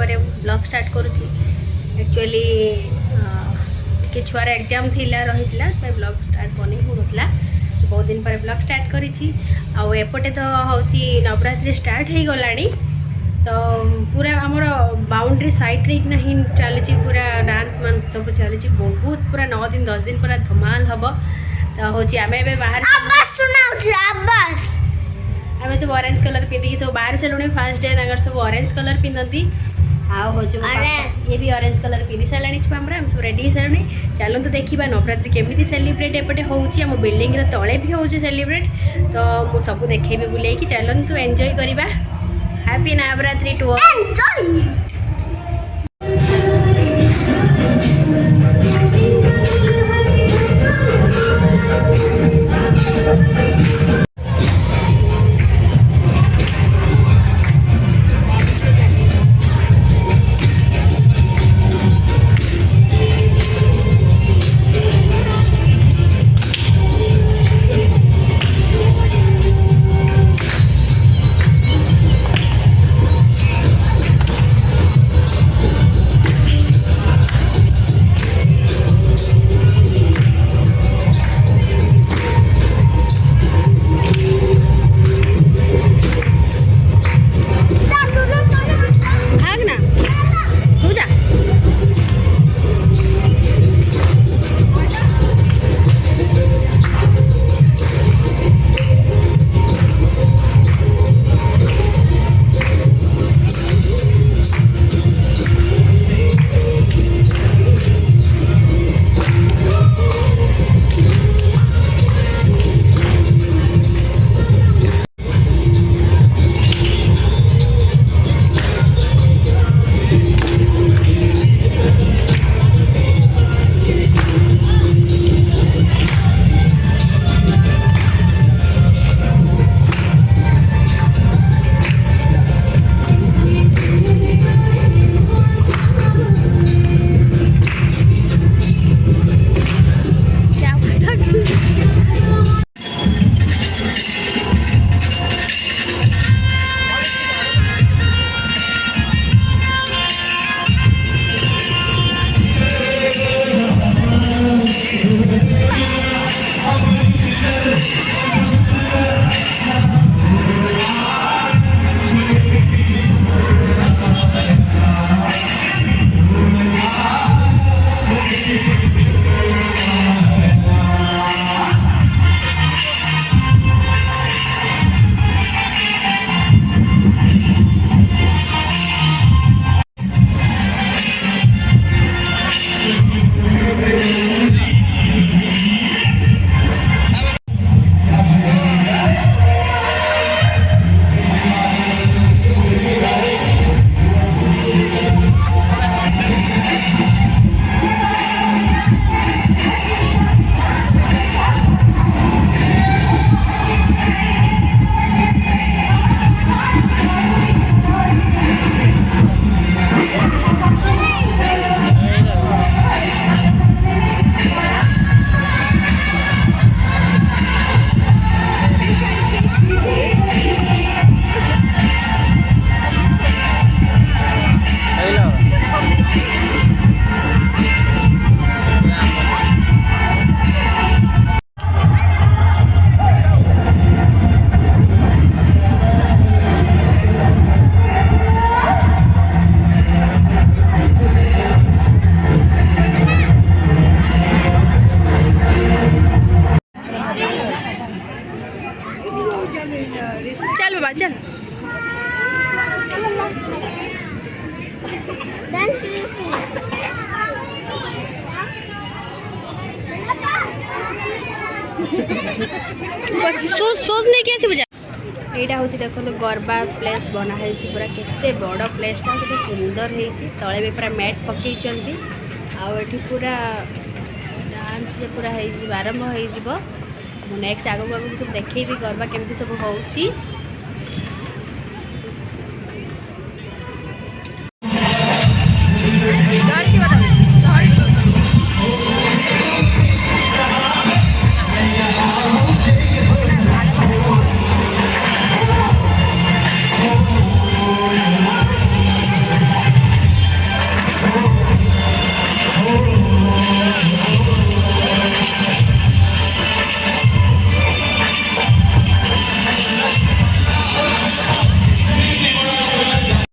पर blog start करुच्ची actually टे छुआर exam थिला रही ब्लॉग स्टार्ट बन होता बहुत दिन पर ब्लॉग स्टार्ट करी आउटे तो हूँ नवरात्रि स्टार्ट हो गला तो पूरा आमर बाउंड्री साइड रे ना ही चली पूरा डांस मान सब चली बहुत पूरा 9 दिन 10 दिन पूरा धमाल हम तो हूँ आम ए बाहर आम सब ऑरेंज कलर पिंधिकी सब बाहर सारे फास्ट डे सब ऑरेंज कलर पिंधती आउ ये भी ऑरेंज कलर पिंधि सारे छुआ आम सब रेडी हो सारे चलते देखा नवरात्रि केमी सेलिब्रेट एपटे होम बिल्डिंग तले भी हो सेलिब्रेट तो मुझे सब देखेबी बुले चलतु एंजॉय करवा हैप्पी नवरात्रि टू चल बाबा चल सोच नहीं किया बुझा यहाँ हूँ देखो गरबा प्लेस बनाई पूरा केते बड़ प्लेसटा के सुंदर होती तले भी पूरा मैट पकई आठी पूरा डांस पूरा आरंभ हो नेक्स्ट आगू आगू सब देखेबी गरबा केमती सब होची।